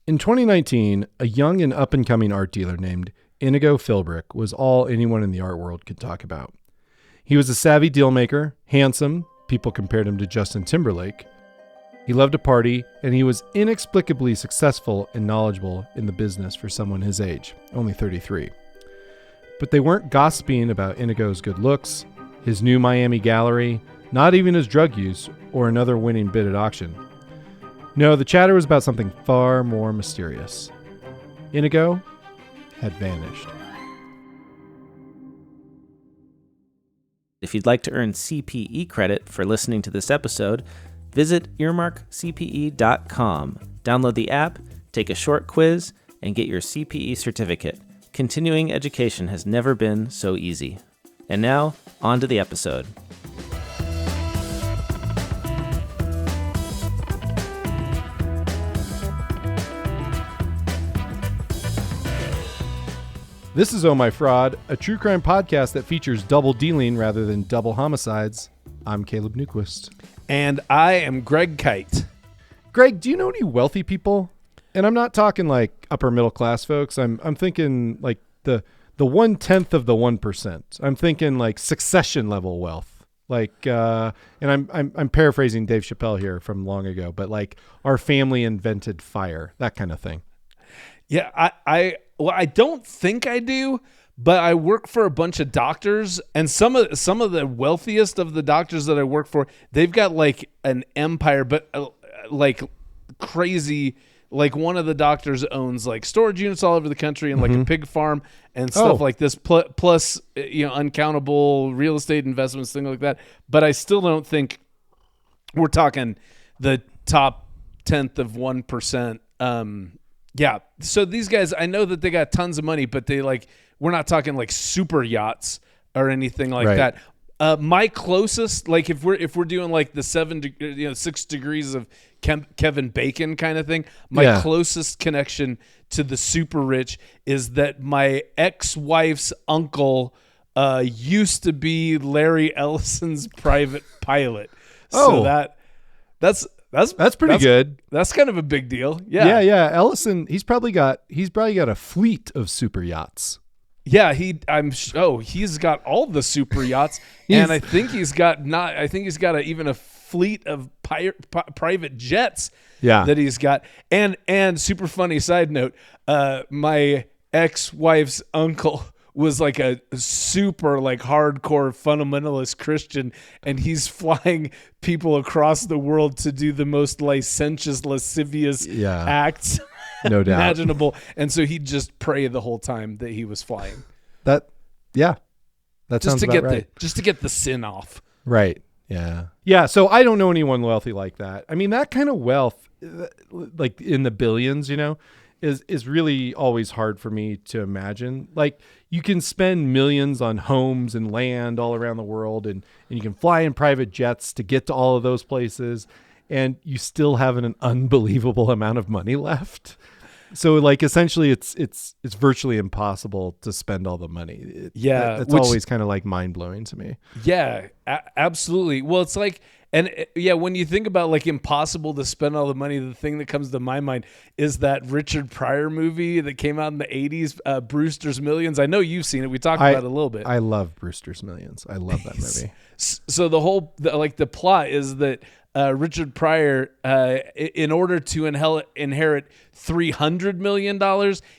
In 2019, a young and up-and-coming art dealer named Inigo Philbrick was all anyone in the art world could talk about. He was a savvy dealmaker, handsome, people compared him to Justin Timberlake. He loved to party, and he was inexplicably successful and knowledgeable in the business for someone his age, only 33. But they weren't gossiping about Inigo's good looks, his new Miami gallery, not even his drug use, or another winning bid at auction. No, the chatter was about something far more mysterious. Inigo had vanished. If you'd like to earn CPE credit for listening to this episode, visit earmarkcpe.com. Download the app, take a short quiz, and get your CPE certificate. Continuing education has never been so easy. And now, on to the episode. This is Oh My Fraud, a true crime podcast that features double dealing rather than double homicides. I'm Caleb Newquist. And I am Greg Kyte. Greg, do you know any wealthy people? And I'm not talking like upper middle class folks. I'm thinking like the 1/10 of the 1%. I'm thinking like Succession level wealth. Like and I'm paraphrasing Dave Chappelle here from long ago, but like our family invented fire, that kind of thing. Yeah, I don't think I do, but I work for a bunch of doctors, and some of the wealthiest of the doctors that I work for, they've got like an empire, but like crazy. Like one of the doctors owns like storage units all over the country and like a pig farm and stuff like this, plus uncountable real estate investments, things like that. But I still don't think we're talking the top 10th of 1%. Yeah. So these guys, I know that they got tons of money, but we're not talking like super yachts or anything like that. My closest, like if we're doing like the 6 degrees of Kevin Bacon kind of thing, my closest connection to the super rich is that my ex-wife's uncle used to be Larry Ellison's private pilot. So that's pretty good. That's kind of a big deal. Yeah. Yeah. Ellison, he's probably got a fleet of super yachts. Yeah, he's got all the super yachts, and I think he's got even a fleet of private jets. Yeah. That he's got. And super funny side note, my ex-wife's uncle was like a super like hardcore fundamentalist Christian, and he's flying people across the world to do the most licentious, lascivious acts no doubt imaginable. And so he'd just pray the whole time that he was flying. That sounds about right. Just to get the sin off. Right. Yeah. Yeah. So I don't know anyone wealthy like that. I mean, that kind of wealth, like in the billions, is really always hard for me to imagine. Like you can spend millions on homes and land all around the world, and you can fly in private jets to get to all of those places, and you still have an unbelievable amount of money left. So like essentially it's virtually impossible to spend all the money. It's always kind of like mind blowing to me. Yeah, absolutely. Well, it's like, when you think about like impossible to spend all the money, the thing that comes to my mind is that Richard Pryor movie that came out in the 80s, Brewster's Millions. I know you've seen it. We talked about it a little bit. I love Brewster's Millions. I love that movie. So the plot is that Richard Pryor, in order to inherit $300 million,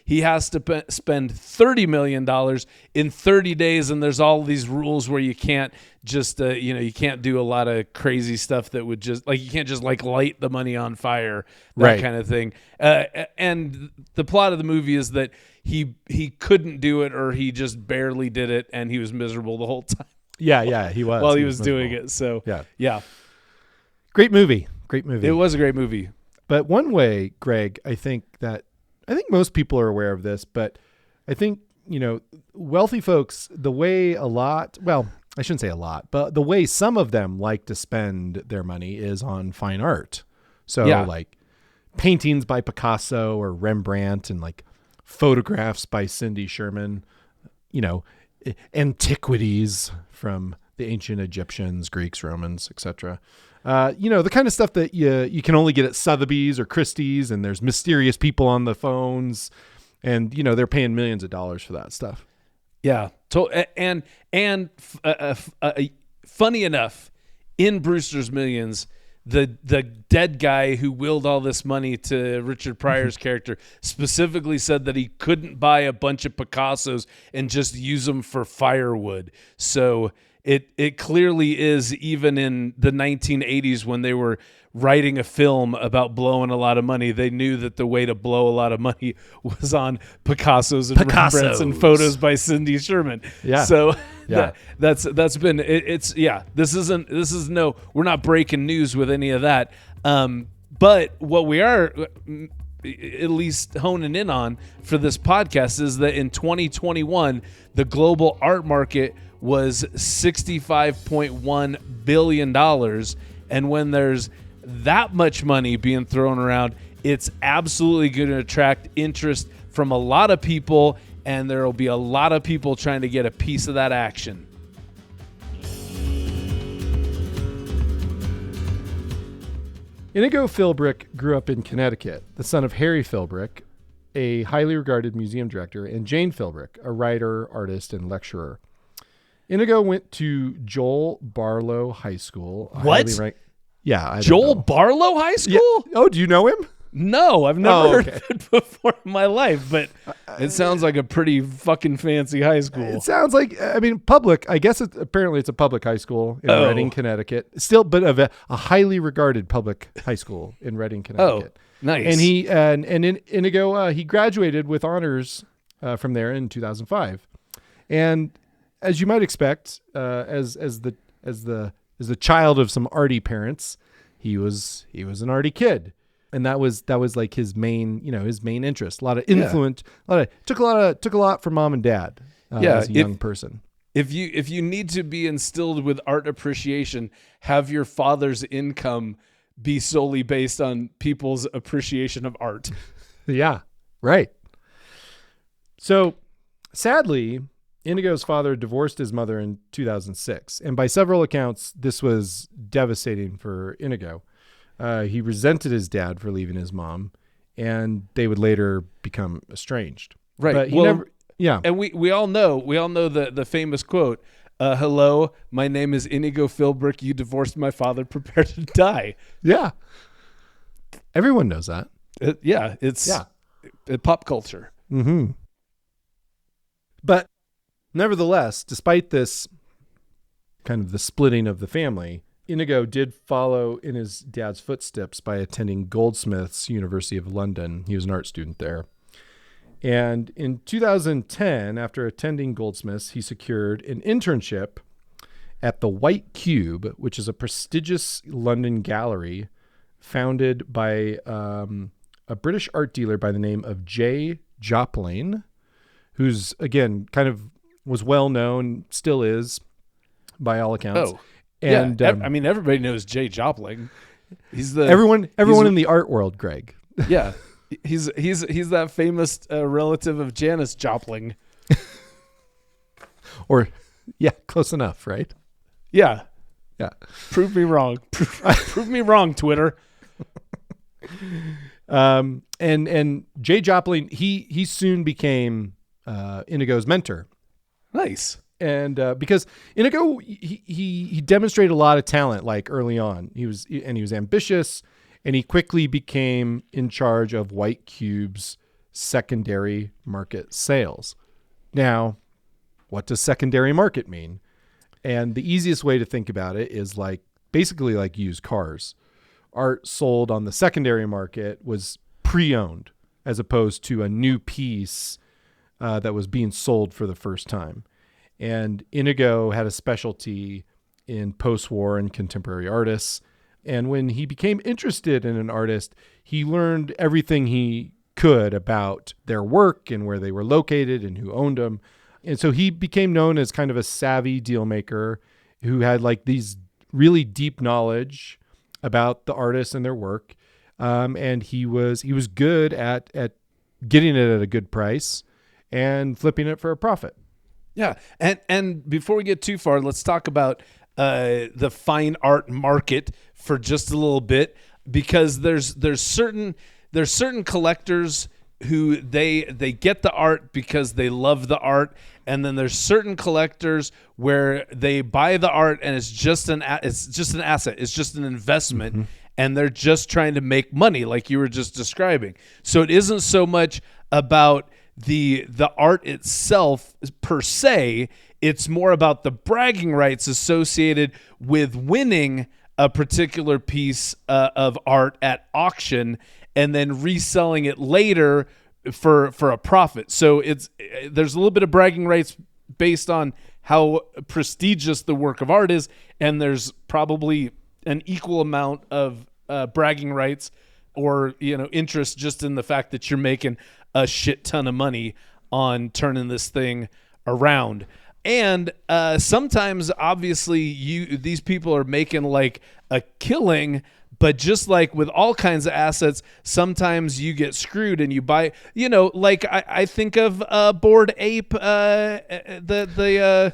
he has to spend $30 million in 30 days. And there's all these rules where you can't just, you can't do a lot of crazy stuff that would just like, you can't just like light the money on fire, that kind of thing. And the plot of the movie is that he couldn't do it, or he just barely did it, and he was miserable the whole time. Yeah, he was. While he was doing it. So, yeah. Great movie. It was a great movie. But one way, Greg, I think most people are aware of this, but I think, wealthy folks, the way I shouldn't say a lot, but the way some of them like to spend their money is on fine art. So like paintings by Picasso or Rembrandt, and like photographs by Cindy Sherman, antiquities from the ancient Egyptians, Greeks, Romans, etc. The kind of stuff that you can only get at Sotheby's or Christie's, and there's mysterious people on the phones, and they're paying millions of dollars for that stuff. Yeah. Funny enough, in Brewster's Millions, the dead guy who willed all this money to Richard Pryor's character specifically said that he couldn't buy a bunch of Picassos and just use them for firewood. So it clearly is, even in the 1980s when they were writing a film about blowing a lot of money, they knew that the way to blow a lot of money was on Picassos and Rembrandts and photos by Cindy Sherman. Yeah. So yeah, that's been it's we're not breaking news with any of that. But what we are at least honing in on for this podcast is that in 2021, the global art market was $65.1 billion. And when there's that much money being thrown around, it's absolutely going to attract interest from a lot of people, and there will be a lot of people trying to get a piece of that action. Inigo Philbrick grew up in Connecticut, the son of Harry Philbrick, a highly regarded museum director, and Jane Philbrick, a writer, artist, and lecturer. Inigo went to Joel Barlow High School. What? Joel Barlow High School? Yeah. Oh, do you know him? No, I've never heard of it before in my life, but it sounds like a pretty fucking fancy high school. It sounds like, public. I guess apparently it's a public high school in Reading, Connecticut. Still, but of a highly regarded public high school in Reading, Connecticut. Oh, nice. And Inigo, he graduated with honors from there in 2005. And as you might expect, as the child of some arty parents, he was an arty kid. And that was like his main interest. A lot of influence. Took a lot from mom and dad. As a young person. If you need to be instilled with art appreciation, have your father's income be solely based on people's appreciation of art. Yeah, right. So, sadly, Inigo's father divorced his mother in 2006, and by several accounts, this was devastating for Inigo. He resented his dad for leaving his mom, and they would later become estranged. Right. But he never. Yeah. And we all know the famous quote. Hello, my name is Inigo Philbrick. You divorced my father. Prepare to die. Yeah. Everyone knows that. It's pop culture. Mm-hmm. But nevertheless, despite this kind of the splitting of the family, Inigo did follow in his dad's footsteps by attending Goldsmiths, University of London. He was an art student there. And in 2010, after attending Goldsmiths, he secured an internship at the White Cube, which is a prestigious London gallery founded by a British art dealer by the name of J. Jopling, who's, again, kind of was well known, still is, by all accounts. Oh, and everybody knows J. Jopling. He's the everyone in the art world, Greg. Yeah. He's that famous relative of Janis Joplin. Or, yeah, close enough, right? Yeah. Yeah. Prove me wrong. Prove me wrong, Twitter. And Jay Jopling, he soon became Inigo's mentor. Nice. And because Inigo, he demonstrated a lot of talent, like early on. He was ambitious. And he quickly became in charge of White Cube's secondary market sales. Now, what does secondary market mean? And the easiest way to think about it is basically like used cars. Art sold on the secondary market was pre-owned as opposed to a new piece that was being sold for the first time. And Inigo had a specialty in post-war and contemporary artists. And when he became interested in an artist, he learned everything he could about their work and where they were located and who owned them. And so he became known as kind of a savvy deal maker who had these really deep knowledge about the artists and their work. And he was good at getting it at a good price and flipping it for a profit. Yeah. And before we get too far, let's talk about the fine art market for just a little bit, because there's certain collectors who they get the art because they love the art, and then there's certain collectors where they buy the art and it's just an asset, it's just an investment, and they're just trying to make money, like you were just describing. So it isn't so much about the art itself per se, it's more about the bragging rights associated with winning a particular piece of art at auction and then reselling it later for a profit. So there's a little bit of bragging rights based on how prestigious the work of art is, and there's probably an equal amount of bragging rights or interest just in the fact that you're making a shit ton of money on turning this thing around. And sometimes, obviously, these people are making like a killing, but just like with all kinds of assets, sometimes you get screwed and you buy. Like I think of Bored Ape, the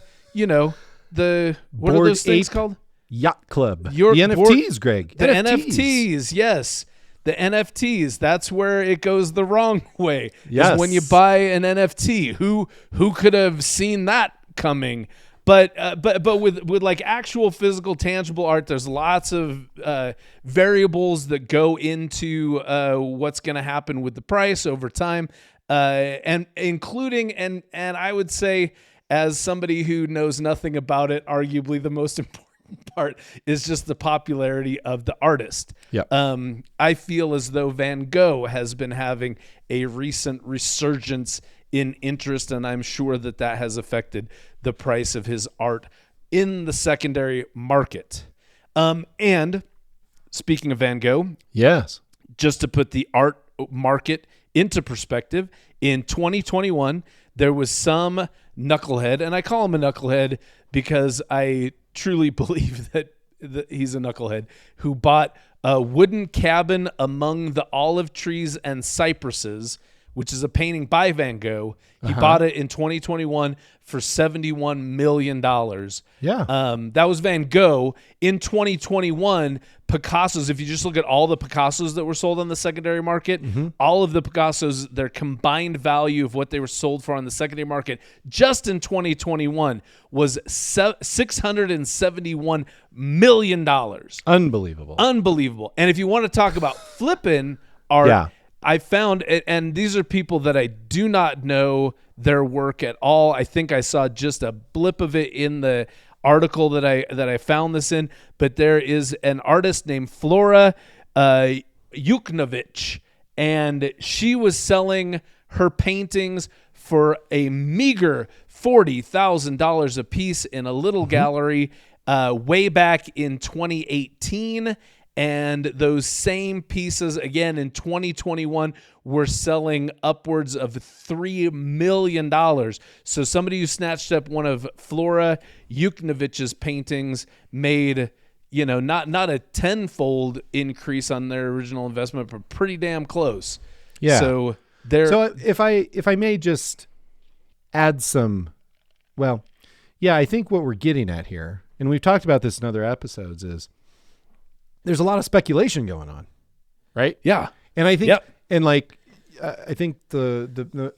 what are those things called? Yacht Club. The NFTs, Greg. The NFTs, yes. The NFTs, that's where it goes the wrong way. Yes. Is when you buy an NFT. Who could have seen that coming? But with like actual physical tangible art, there's lots of variables that go into what's going to happen with the price over time, and including and I would say, as somebody who knows nothing about it, arguably the most important part is just the popularity of the artist. Yep. I feel as though Van Gogh has been having a recent resurgence in interest, and I'm sure that has affected the price of his art in the secondary market. And speaking of Van Gogh, yes, just to put the art market into perspective, in 2021, there was some knucklehead, and I call him a knucklehead because I truly believe that he's a knucklehead, who bought a wooden cabin among the olive trees and cypresses, which is a painting by Van Gogh. He bought it in 2021 for $71 million. Yeah. That was Van Gogh. In 2021, Picasso's, if you just look at all the Picasso's that were sold on the secondary market, all of the Picasso's, their combined value of what they were sold for on the secondary market just in 2021 was $671 million. Unbelievable. And if you want to talk about flipping art, yeah. I found, and these are people that I do not know their work at all. I think I saw just a blip of it in the article that I found this in, but there is an artist named Flora Yuknovich, and she was selling her paintings for a meager $40,000 a piece in a little gallery way back in 2018. And those same pieces, again, in 2021, were selling upwards of $3 million. So somebody who snatched up one of Flora Yuknovich's paintings made, not a tenfold increase on their original investment, but pretty damn close. Yeah. So if I may just add some, I think what we're getting at here, and we've talked about this in other episodes, is there's a lot of speculation going on, right? Yeah. And I think, I think the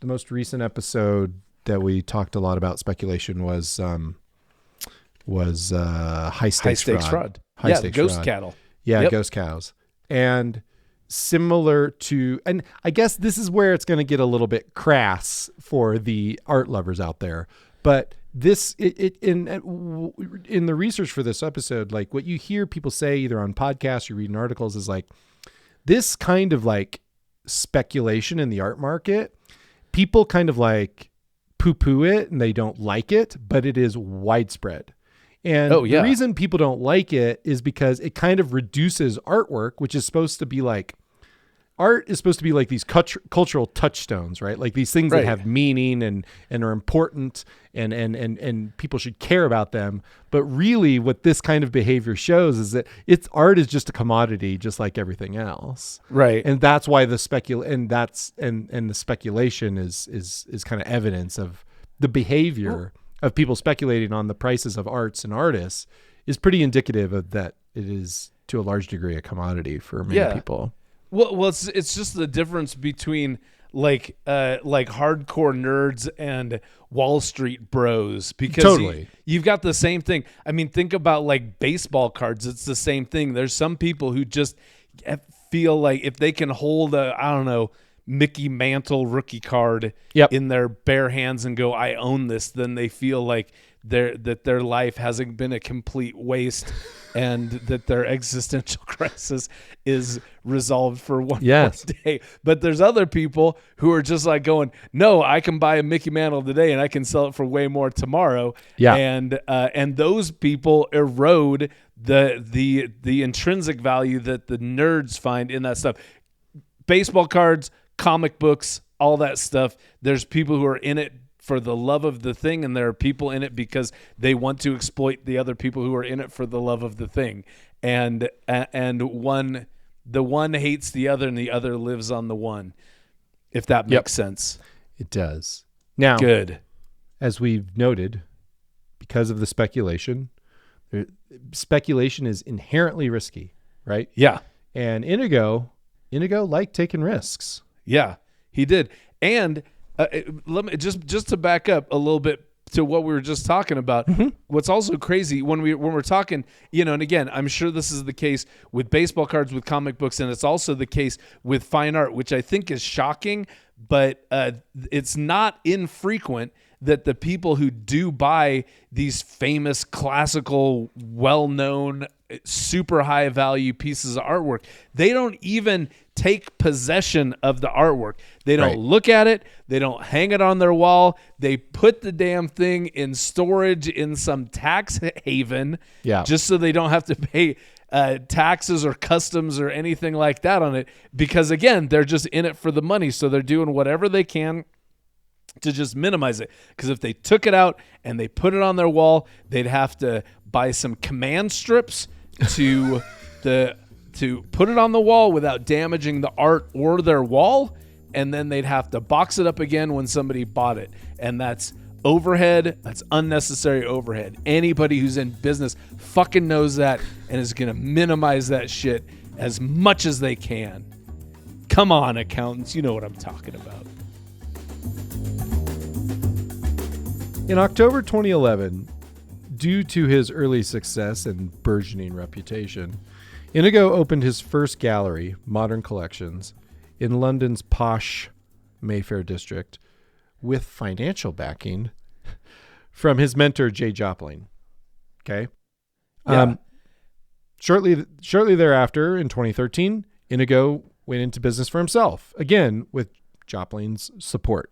most recent episode that we talked a lot about speculation was high stakes fraud. Ghost cattle. Yeah. Yep. Ghost cows. And similar to, and I guess this is where it's going to get a little bit crass for the art lovers out there, but this in the research for this episode, like what you hear people say either on podcasts or reading articles is like this kind of like speculation in the art market, people kind of like poo-poo it and they don't like it, but it is widespread. And the reason people don't like it is because it kind of reduces artwork, which is supposed to be like, art is supposed to be like these cultural touchstones, right? Like these things that have meaning and are important and people should care about them. But really what this kind of behavior shows is that art is just a commodity, just like everything else. Right. And that's why the speculation is kind of evidence of the behavior of people speculating on the prices of arts and artists is pretty indicative of that it is to a large degree a commodity for many people. Well, it's just the difference between like hardcore nerds and Wall Street bros, because Totally. you've got the same thing. I mean, think about like baseball cards. It's the same thing. There's some people who just feel like if they can hold a, I don't know, Mickey Mantle rookie card in their bare hands and go, I own this, then they feel like their life hasn't been a complete waste and that their existential crisis is resolved for one more day. But there's other people who are just like going, no, I can buy a Mickey Mantle today and I can sell it for way more tomorrow. Yeah. And those people erode the intrinsic value that the nerds find in that stuff. Baseball cards, comic books, all that stuff. There's people who are in it for the love of the thing, and there are people in it because they want to exploit the other people who are in it for the love of the thing. And the one hates the other, and the other lives on the one. If that makes sense. It does. Now, good. As we've noted, because of the speculation is inherently risky, right? Yeah. And Inigo liked taking risks. Yeah, he did. And let me just to back up a little bit to what we were just talking about. Mm-hmm. What's also crazy when we're talking, and again, I'm sure this is the case with baseball cards, with comic books, and it's also the case with fine art, which I think is shocking, but it's not infrequent that the people who do buy these famous, classical, well-known, super high-value pieces of artwork, they don't even take possession of the artwork. They don't look at it. They don't hang it on their wall. They put the damn thing in storage in some tax haven just so they don't have to pay taxes or customs or anything like that on it, because, again, they're just in it for the money, so they're doing whatever they can to just minimize it. Because if they took it out and they put it on their wall, they'd have to buy some command strips to put it on the wall without damaging the art or their wall, and then they'd have to box it up again when somebody bought it. And that's overhead. That's unnecessary overhead. Anybody who's in business fucking knows that and is going to minimize that shit as much as they can. Come on, accountants. You know what I'm talking about. In October 2011, due to his early success and burgeoning reputation, Inigo opened his first gallery, Modern Collections, in London's posh Mayfair district, with financial backing from his mentor, Jay Jopling. Okay? Yeah. Shortly thereafter, in 2013, Inigo went into business for himself, again with Jopling's support.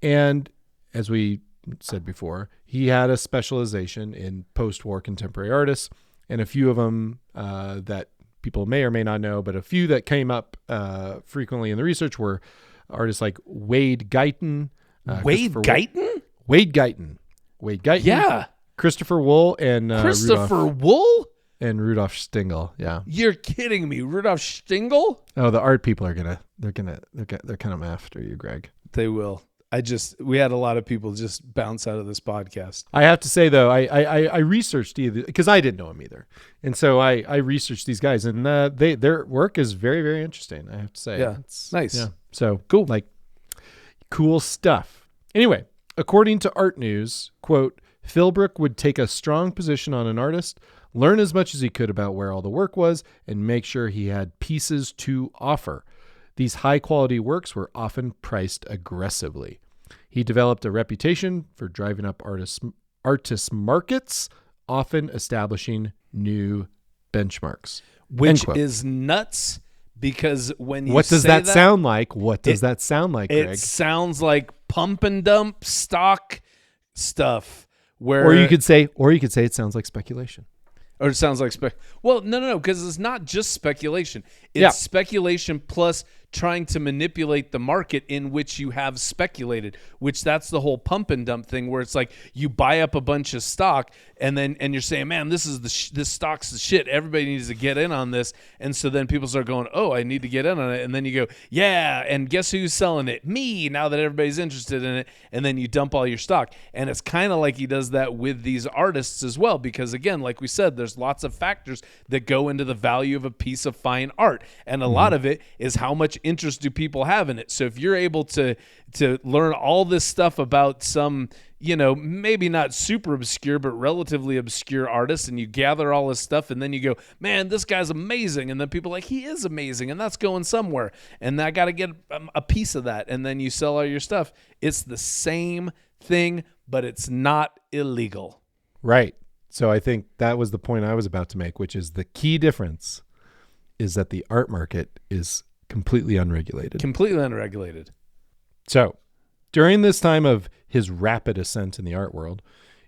And as we said before, he had a specialization in post-war contemporary artists, and a few of them that people may or may not know, but a few that came up frequently in the research were artists like Wade Guyton. Wade Guyton? Wade Guyton. Yeah. Christopher Wool and Christopher Wool? And Rudolf Stingel. Yeah. You're kidding me. Rudolf Stingel? Oh, the art people are they're kind of after you, Greg. They will. We had a lot of people just bounce out of this podcast. I have to say, though, I researched either, because I didn't know him either. And so I researched these guys, and their work is very, very interesting, I have to say. Yeah, it's nice. Yeah, so cool. Like, cool stuff. Anyway, according to Art News, quote, Philbrick would take a strong position on an artist, learn as much as he could about where all the work was, and make sure he had pieces to offer. These high-quality works were often priced aggressively. He developed a reputation for driving up artist markets, often establishing new benchmarks. Which is nuts, because when you what does say that sound like? What does that sound like, Greg? It sounds like pump and dump stock stuff. Or you could say it sounds like speculation. Or it sounds like well, no, because it's not just speculation. It's speculation plus trying to manipulate the market in which you have speculated, which that's the whole pump and dump thing, where it's like you buy up a bunch of stock and you're saying, man, this stock's the shit. Everybody needs to get in on this. And so then people start going, oh, I need to get in on it. And then you go, yeah, and guess who's selling it? Me, now that everybody's interested in it. And then you dump all your stock. And it's kind of like he does that with these artists as well, because again, like we said, there's lots of factors that go into the value of a piece of fine art. And a lot of it is how much interest do people have in it. So if you're able to learn all this stuff about some, maybe not super obscure, but relatively obscure artist, and you gather all this stuff, and then you go, man, this guy's amazing. And then people are like, he is amazing, and that's going somewhere. And I got to get a piece of that. And then you sell all your stuff. It's the same thing, but it's not illegal. Right. So I think that was the point I was about to make, which is the key difference is that the art market is completely unregulated. Completely unregulated. So during this time of his rapid ascent in the art world,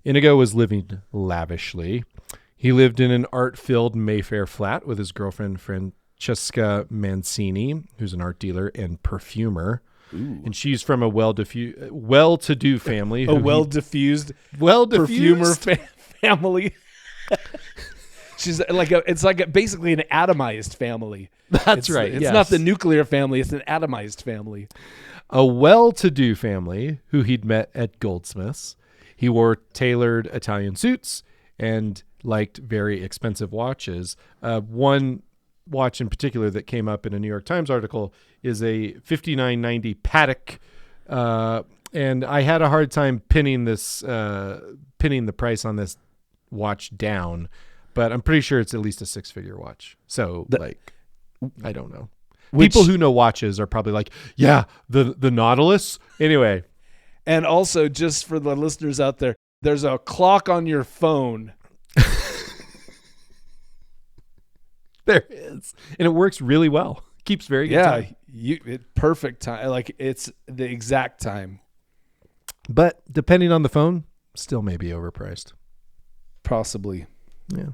Inigo was living lavishly. He lived in an art-filled Mayfair flat with his girlfriend Francesca Mancini, who's an art dealer and perfumer. Ooh. And she's from a well-to-do family. A well-diffused perfumer family. She's like basically an atomized family. That's right. It's not the nuclear family. It's an atomized family. A well-to-do family who he'd met at Goldsmiths. He wore tailored Italian suits and liked very expensive watches. One watch in particular that came up in a New York Times article is a 5990 Patek. And I had a hard time pinning the price on this watch down, but I'm pretty sure it's at least a six-figure watch. So I don't know. People who know watches are probably like, yeah, the Nautilus. Anyway. And also, just for the listeners out there, there's a clock on your phone. There is. And it works really well. Keeps very good time. Perfect time. Like, it's the exact time. But depending on the phone, still may be overpriced. Possibly. Yeah.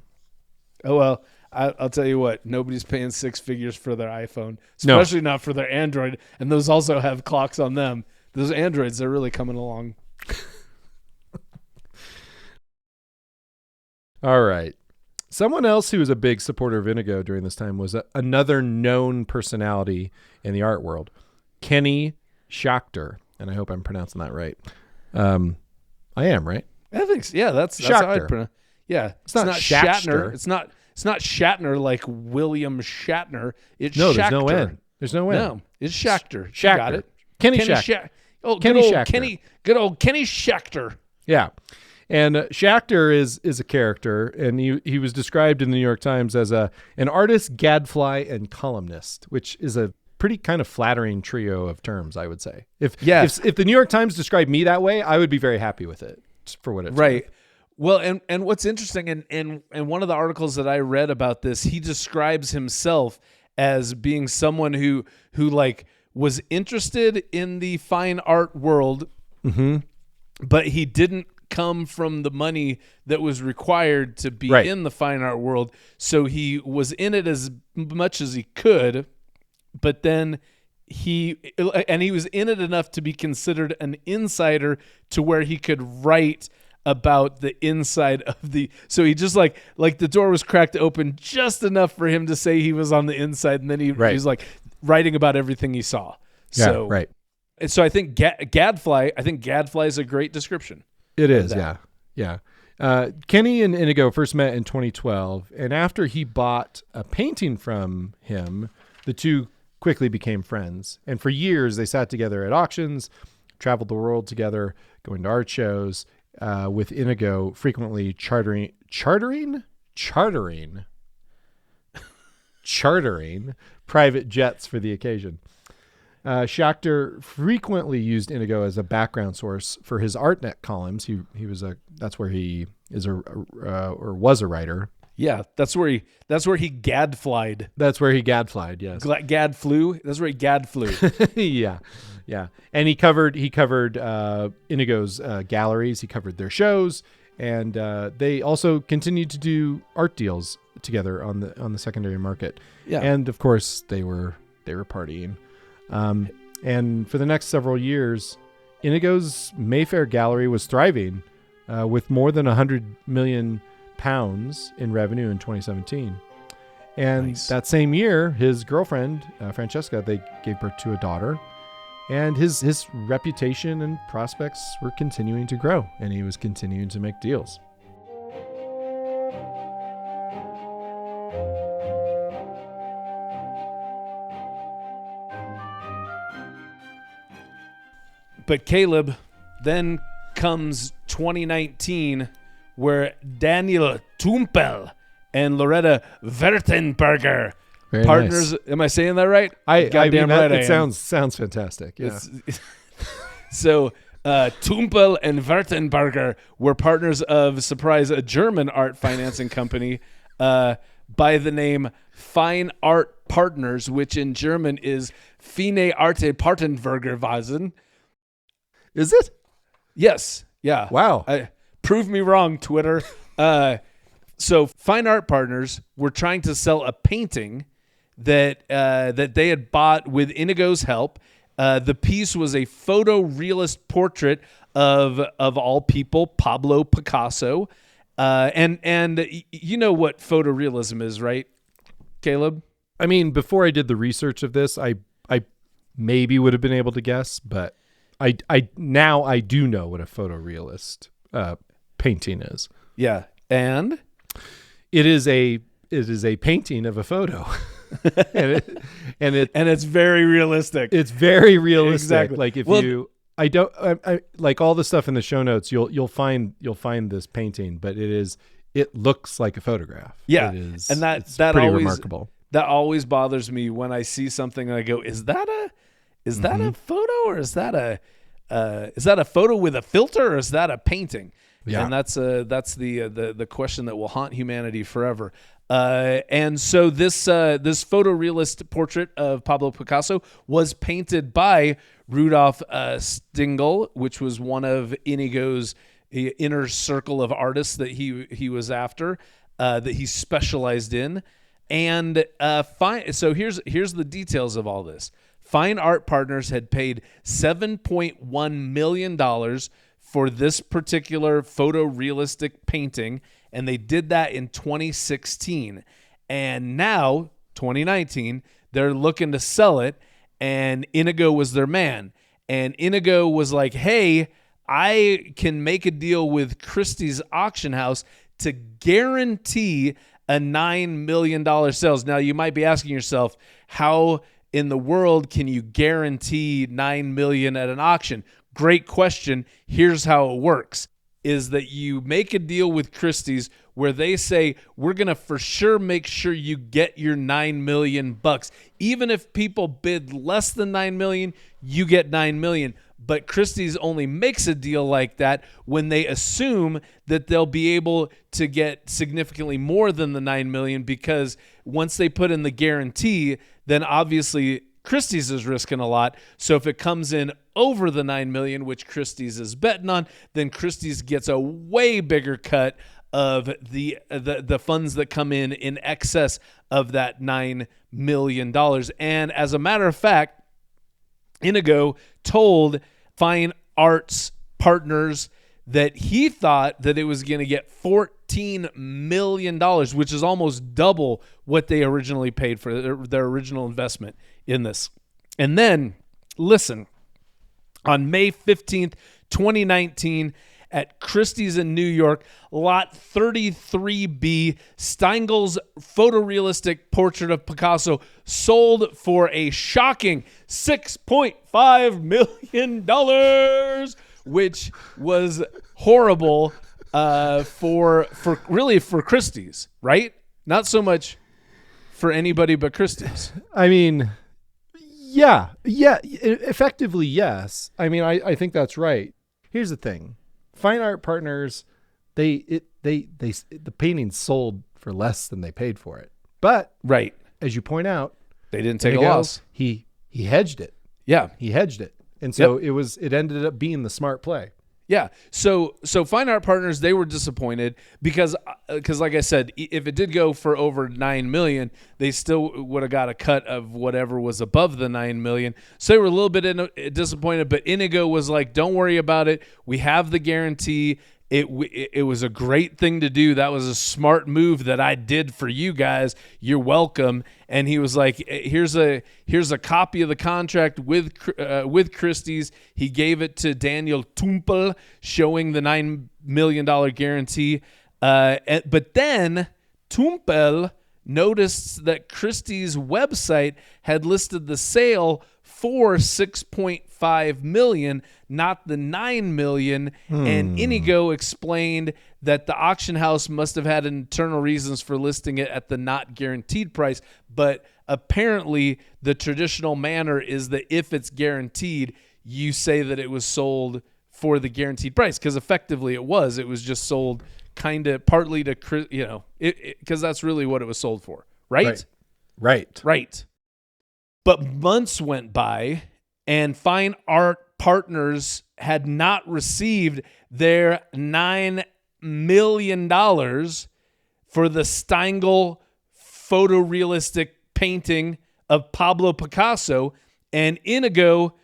Oh, well, I'll tell you what. Nobody's paying six figures for their iPhone, especially not for their Android. And those also have clocks on them. Those Androids, they're really coming along. All right. Someone else who was a big supporter of Inigo during this time was another known personality in the art world, Kenny Schachter. And I hope I'm pronouncing that right. I am, right? I think so. Yeah, that's how I'd pronounce. Yeah, it's not Shatner. It's not Shatner like William Shatner. It's Schachter. There's no N. There's no N. No, it's Schachter. Schachter. Got it. Kenny Schachter. Good old Kenny Schachter. Yeah. And Schachter is a character, and he was described in the New York Times as an artist, gadfly, and columnist, which is a pretty kind of flattering trio of terms, I would say. If the New York Times described me that way, I would be very happy with it, for what it's right. Worth. Well, and what's interesting, and one of the articles that I read about this, he describes himself as being someone who like was interested in the fine art world, but he didn't come from the money that was required to be in the fine art world. So he was in it as much as he could, but then he was in it enough to be considered an insider to where he could write about the inside of so he just like the door was cracked open just enough for him to say he was on the inside, and then he was like writing about everything he saw. So, right. And so I think gadfly is a great description. It is, yeah. Kenny and Inigo first met in 2012, and after he bought a painting from him, the two quickly became friends. And for years, they sat together at auctions, traveled the world together, going to art shows, with Inigo frequently chartering private jets for the occasion. Schachter frequently used Inigo as a background source for his ArtNet columns. That's where he is or was a writer. Yeah, that's where he gadflied. That's where he gadflied. Yes, gad flew. That's where he gad flew. yeah. And he covered Inigo's galleries. He covered their shows, and they also continued to do art deals together on the secondary market. Yeah, and of course they were partying. And for the next several years, Inigo's Mayfair gallery was thriving with more than £100 million in revenue in 2017. And that same year, his girlfriend, Francesca, they gave birth to a daughter. And his reputation and prospects were continuing to grow, and he was continuing to make deals. But Caleb, then comes 2019, where Daniel Tumpel and Loretta Wertenberger partners. Nice. Am I saying that right? Goddamn right. It sounds fantastic. Yeah. So Tumpel and Wertenberger were partners of, surprise, a German art financing company by the name Fine Art Partners, which in German is Fine Arte Partnervergerweisen. Is it? Yes. Yeah. Wow. Prove me wrong, Twitter. So Fine Art Partners were trying to sell a painting that they had bought with Inigo's help. The piece was a photorealist portrait of all people, Pablo Picasso. And you know what photorealism is, right, Caleb? I mean, before I did the research of this, I maybe would have been able to guess, but I now do know what a photorealist painting is. Yeah, and it is a painting of a photo. and it's very realistic. It's very realistic. Exactly. Like I like all the stuff in the show notes, you'll find this painting, but it looks like a photograph. Yeah. It is, and that's pretty always remarkable. That always bothers me when I see something and I go, is that a photo, or is that a photo with a filter, or is that a painting? Yeah. And that's the question that will haunt humanity forever. And so this photorealist portrait of Pablo Picasso was painted by Rudolf Stingel, which was one of Inigo's inner circle of artists that he was after, that he specialized in. And so here's the details of all this. Fine Art Partners had paid $7.1 million for this particular photorealistic painting, and they did that in 2016. And now, 2019, they're looking to sell it, and Inigo was their man. And Inigo was like, hey, I can make a deal with Christie's auction house to guarantee a $9 million sales. Now, you might be asking yourself, how in the world can you guarantee $9 million at an auction? Great question. Here's how it works, is that you make a deal with Christie's where they say, we're going to for sure make sure you get your $9 million bucks. Even if people bid less than $9 million, you get $9 million. But Christie's only makes a deal like that when they assume that they'll be able to get significantly more than the $9 million, because once they put in the guarantee, then obviously Christie's is risking a lot. So if it comes in over the $9 million, which Christie's is betting on, then Christie's gets a way bigger cut of the funds that come in excess of that $9 million. And as a matter of fact, Inigo told Fine Arts Partners that he thought that it was going to get $14 million, which is almost double what they originally paid for their original investment in this. And then, listen, on May 15th, 2019, at Christie's in New York, Lot 33B, Steingel's photorealistic portrait of Picasso sold for a shocking $6.5 million, which was horrible for Christie's, right? Not so much for anybody but Christie's. I mean, yeah, effectively, yes. I mean, I think that's right. Here's the thing. Fine Art Partners, the painting sold for less than they paid for it. But right, as you point out, they didn't take a loss. He hedged it. Yeah, he hedged it, and so it ended up being the smart play. Yeah. So Fine Art Partners, they were disappointed because like I said, if it did go for over 9 million, they still would have got a cut of whatever was above the 9 million. So they were a little bit disappointed, but Inigo was like, "Don't worry about it. We have the guarantee. It was a great thing to do. That was a smart move that I did for you guys. You're welcome." And he was like, "Here's a copy of the contract with Christie's." He gave it to Daniel Tumpel, showing the $9 million guarantee. But then Tumpel noticed that Christie's website had listed the sale for $6.5 million, not the $9 million. And Inigo explained that the auction house must have had internal reasons for listing it at the not guaranteed price. But apparently the traditional manner is that if it's guaranteed, you say that it was sold for the guaranteed price, because effectively it was just sold kind of partly to, because that's really what it was sold for. Right. But months went by and Fine Art Partners had not received their $9 million for the Stengel photorealistic painting of Pablo Picasso. And Inigo,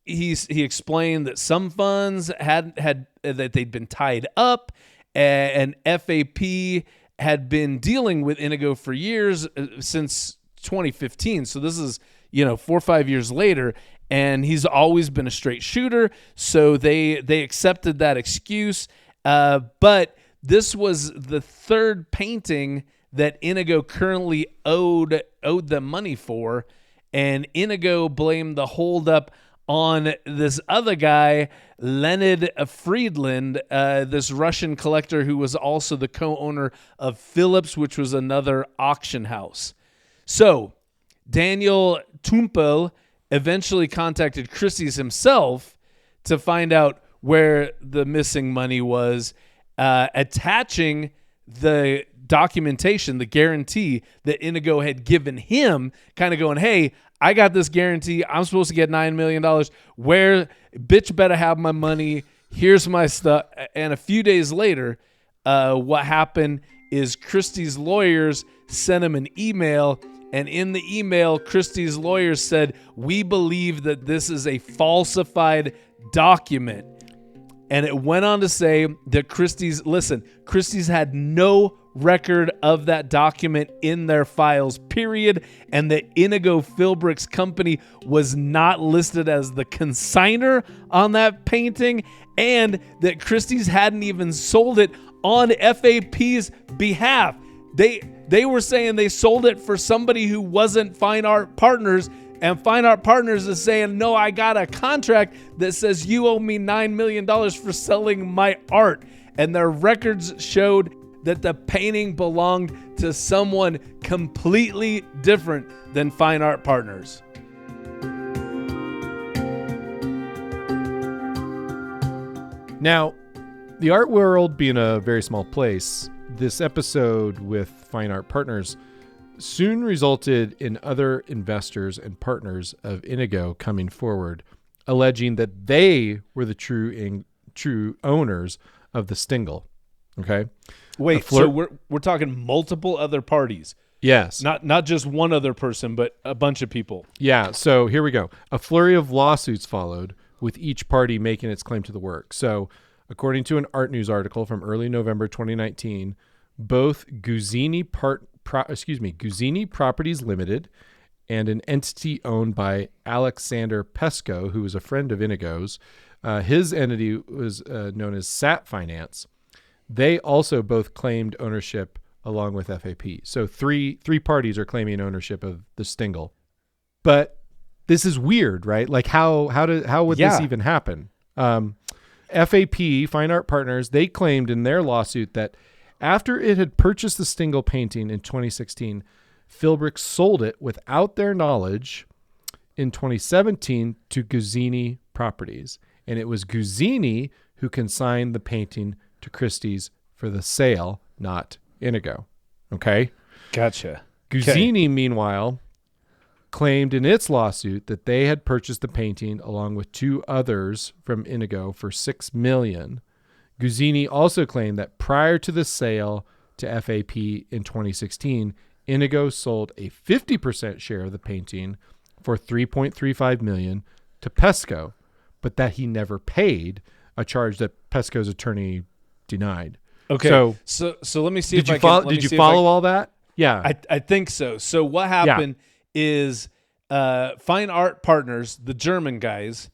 he explained that some funds had that they'd been tied up, and FAP had been dealing with Inigo for years, since 2015. So this is 4 or 5 years later, and he's always been a straight shooter. So they accepted that excuse. But this was the third painting that Inigo currently owed them money for, and Inigo blamed the holdup on this other guy, Leonid Friedland, this Russian collector who was also the co-owner of Philips, which was another auction house. So Daniel Tumpel eventually contacted Christie's himself to find out where the missing money was, attaching the documentation, the guarantee that Inigo had given him, kind of going, "Hey, I got this guarantee. I'm supposed to get $9 million. Where, bitch better have my money. Here's my stuff." And a few days later, what happened is Christie's lawyers sent him an email. And in the email, Christie's lawyers said, "We believe that this is a falsified document." And it went on to say that Christie's had no record of that document in their files, period, and that Inigo Philbrick's company was not listed as the consignor on that painting, and that Christie's hadn't even sold it on FAP's behalf. They were saying they sold it for somebody who wasn't Fine Art Partners, and Fine Art Partners is saying, "No, I got a contract that says you owe me $9 million for selling my art." And their records showed that the painting belonged to someone completely different than Fine Art Partners. Now, the art world being a very small place, this episode with Fine Art Partners soon resulted in other investors and partners of Inigo coming forward, alleging that they were the true owners of the Stengel. Okay. Wait, so we're talking multiple other parties. Yes. Not just one other person, but a bunch of people. Yeah. So here we go. A flurry of lawsuits followed, with each party making its claim to the work. So according to an Art News article from early November 2019, both Guzzini Properties Limited and an entity owned by Alexander Pesco, who was a friend of Inigo's, his entity was known as Sat Finance. They also both claimed ownership along with FAP. So three parties are claiming ownership of the Stengel. But this is weird, right? Like how would this even happen? FAP, Fine Art Partners, they claimed in their lawsuit that after it had purchased the Stengel painting in 2016, Philbrick sold it without their knowledge in 2017 to Guzzini Properties. And it was Guzzini who consigned the painting to Christie's for the sale, not Inigo. Okay? Gotcha. Guzzini, meanwhile, claimed in its lawsuit that they had purchased the painting along with 2 others from Inigo for $6 million. Guzzini also claimed that prior to the sale to FAP in 2016, Inigo sold a 50% share of the painting for $3.35 million to Pesco, but that he never paid, a charge that Pesco's attorney denied. Okay, so let me see if I can. Did you follow all that? Yeah, I think so. So what happened is Fine Art Partners, the German guys,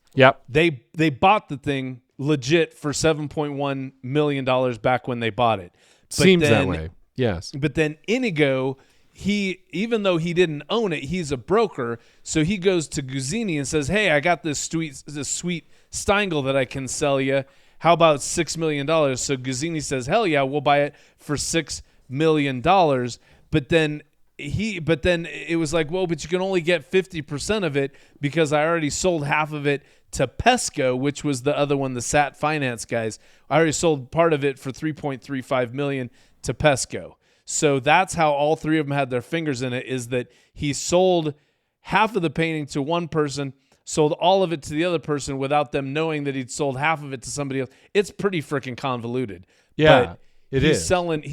they bought the thing legit for $7.1 million back when they bought it. Seems that way. Yes. But then Inigo, even though he didn't own it, he's a broker. So he goes to Guzzini and says, "Hey, I got this sweet Steingle that I can sell you. How about $6 million?" So Guzzini says, "Hell yeah, we'll buy it for $6 million." But then it was like, well, but you can only get 50% of it because I already sold half of it to Pesco, which was the other one, the SAT Finance guys. I already sold part of it for $3.35 million to Pesco. So that's how all 3 of them had their fingers in it, is that he sold half of the painting to one person, sold all of it to the other person without them knowing that he'd sold half of it to somebody else. It's pretty freaking convoluted. Yeah, but he's selling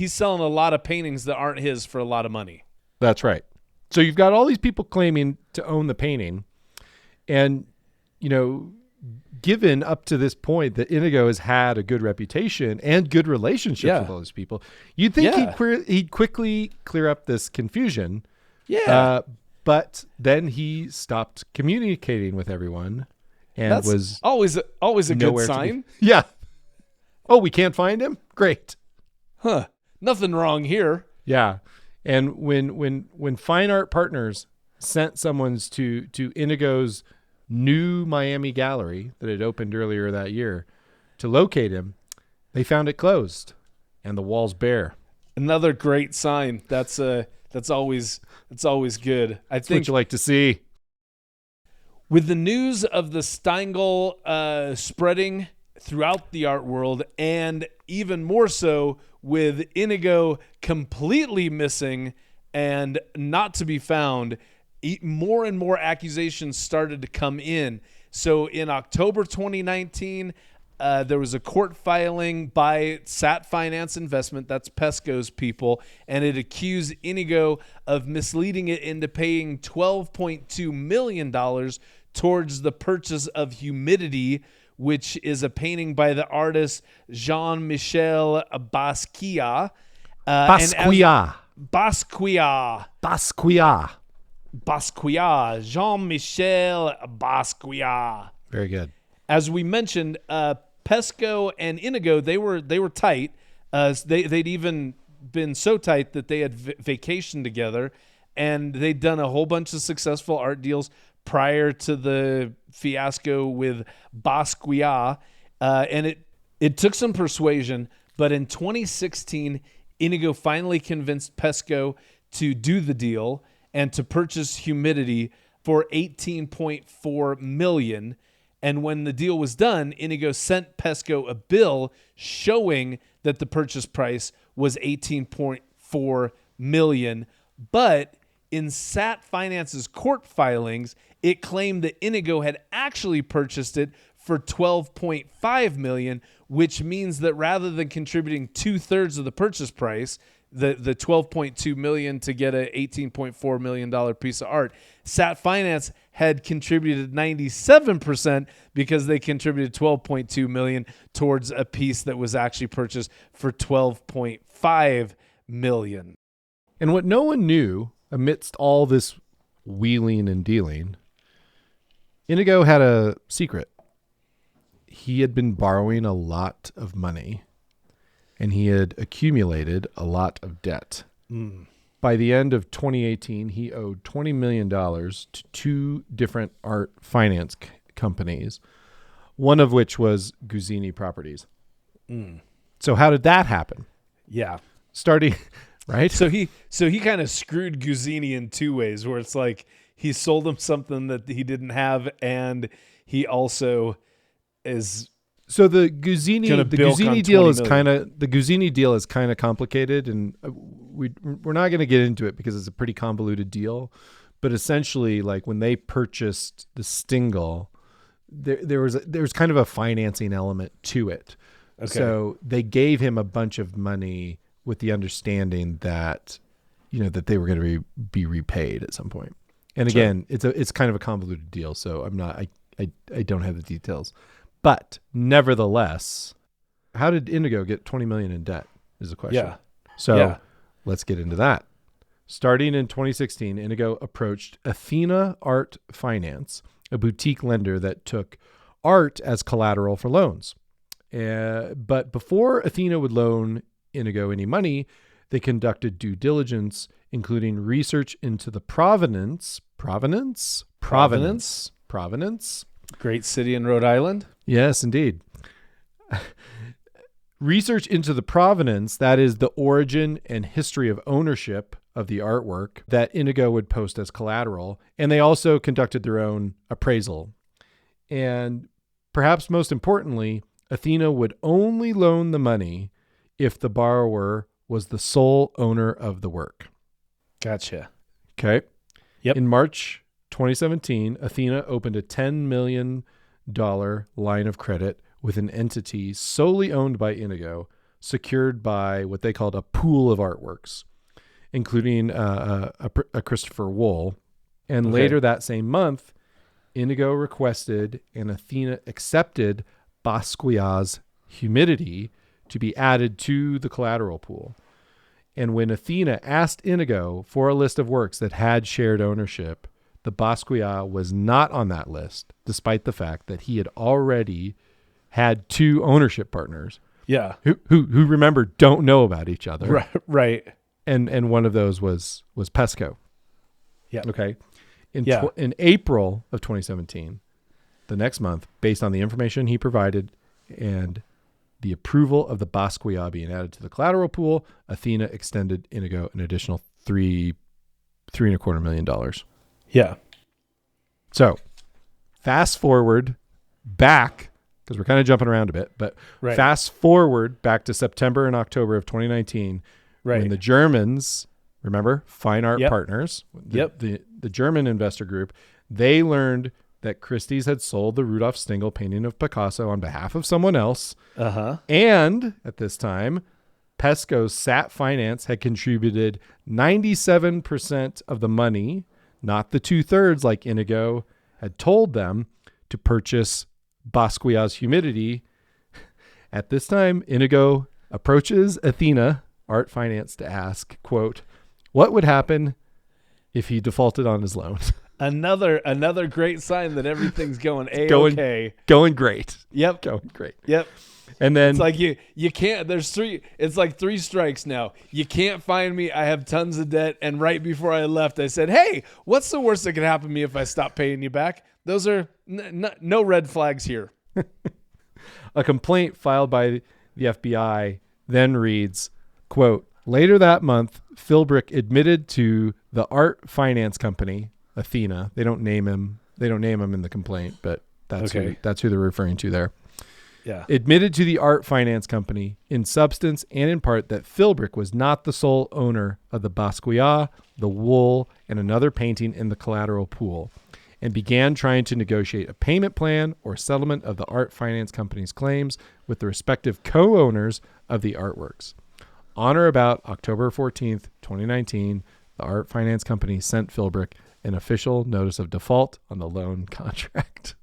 a lot of paintings that aren't his for a lot of money. That's right. So you've got all these people claiming to own the painting, and given up to this point that Inigo has had a good reputation and good relationships with all these people, you'd think he'd quickly clear up this confusion. Yeah. But then he stopped communicating with everyone, and that's was always a good sign. Yeah. Oh, we can't find him? Great. Huh. Nothing wrong here. Yeah. And when Fine Art Partners sent someone's to Inigo's new Miami gallery that had opened earlier that year to locate him, they found it closed and the walls bare. Another great sign. That's always good. I think what you like to see. With the news of the Steingle spreading throughout the art world, and even more so with Inigo completely missing and not to be found, more and more accusations started to come in. So in October 2019, there was a court filing by SAT Finance Investment, that's Pesco's people, and it accused Inigo of misleading it into paying $12.2 million towards the purchase of Humidity, which is a painting by the artist Jean-Michel Basquiat. Basquiat. Jean-Michel Basquiat. Very good. As we mentioned, Pesco and Inigo, they were tight. They'd even been so tight that they had vacationed together, and they'd done a whole bunch of successful art deals prior to the fiasco with Basquiat. And it took some persuasion, but in 2016, Inigo finally convinced Pesco to do the deal and to purchase Humidity for $18.4 million. And when the deal was done, Inigo sent Pesco a bill showing that the purchase price was $18.4 million. But in SAT Finance's court filings, it claimed that Inigo had actually purchased it for $12.5 million, which means that rather than contributing 2/3 of the purchase price, the $12.2 million to get a $18.4 million piece of art, SAT Finance had contributed 97% because they contributed $12.2 million towards a piece that was actually purchased for $12.5 million. And what no one knew amidst all this wheeling and dealing, Inigo had a secret. He had been borrowing a lot of money, and he had accumulated a lot of debt. By the end of 2018, he owed $20 million to 2 different art finance companies, one of which was Guzzini Properties. So how did that happen? Yeah. Starting, right? So he kind of screwed Guzzini in 2 ways, where it's like he sold him something that he didn't have, and he also is... So the Guzzini deal is kind of complicated, and we're not going to get into it because it's a pretty convoluted deal. But essentially, like when they purchased the Stingle, there was kind of a financing element to it. Okay. So they gave him a bunch of money with the understanding that, that they were going to be repaid at some point. And again, it's kind of a convoluted deal. So I don't have the details, but nevertheless, how did Inigo get 20 million in debt is the question. Yeah. So let's get into that. Starting in 2016, Inigo approached Athena Art Finance, a boutique lender that took art as collateral for loans. But before Athena would loan Inigo any money, they conducted due diligence, including research into the provenance. Great city in Rhode Island. Yes, indeed. Research into the provenance, that is the origin and history of ownership of the artwork that Inigo would post as collateral. And they also conducted their own appraisal. And perhaps most importantly, Athena would only loan the money if the borrower was the sole owner of the work. Gotcha. Okay. Yep. In March 2017, Athena opened a $10 million line of credit with an entity solely owned by Inigo, secured by what they called a pool of artworks, including a Christopher Wool. And later that same month, Inigo requested and Athena accepted Basquiat's Humidity to be added to the collateral pool. And when Athena asked Inigo for a list of works that had shared ownership, the Basquiat was not on that list, despite the fact that he had already had two ownership partners. Yeah. Who remember don't know about each other. Right. And one of those was Pesco. Yeah. Okay. In April of 2017, the next month, based on the information he provided and the approval of the Basquiat being added to the collateral pool, Athena extended Inigo an additional $3.25 million. Yeah. So fast forward back, because we're kind of jumping around a bit, but fast forward back to September and October of 2019, when the Germans, remember, Fine Art Partners, the German investor group, they learned that Christie's had sold the Rudolf Stingel painting of Picasso on behalf of someone else. And at this time, Pesco's Sat Finance had contributed 97% of the money, not the 2/3 like Inigo had told them, to purchase Basquiat's Humidity. At this time, Inigo approaches Athena Art Finance to ask, quote, what would happen if he defaulted on his loan? Another great sign that everything's going A-okay. Going great. Yep. Going great. Yep. And then it's like you can't, it's like 3 strikes now. You can't find me. I have tons of debt. And right before I left, I said, hey, what's the worst that could happen to me if I stop paying you back? Those are no red flags here. A complaint filed by the FBI then reads, quote, later that month, Philbrick admitted to the art finance company, Athena. They don't name him in the complaint, but that's who they're referring to there. Yeah. Admitted to the art finance company in substance and in part that Philbrick was not the sole owner of the Basquiat, the Wool, and another painting in the collateral pool, and began trying to negotiate a payment plan or settlement of the art finance company's claims with the respective co-owners of the artworks. On or about October 14th, 2019, the art finance company sent Philbrick an official notice of default on the loan contract.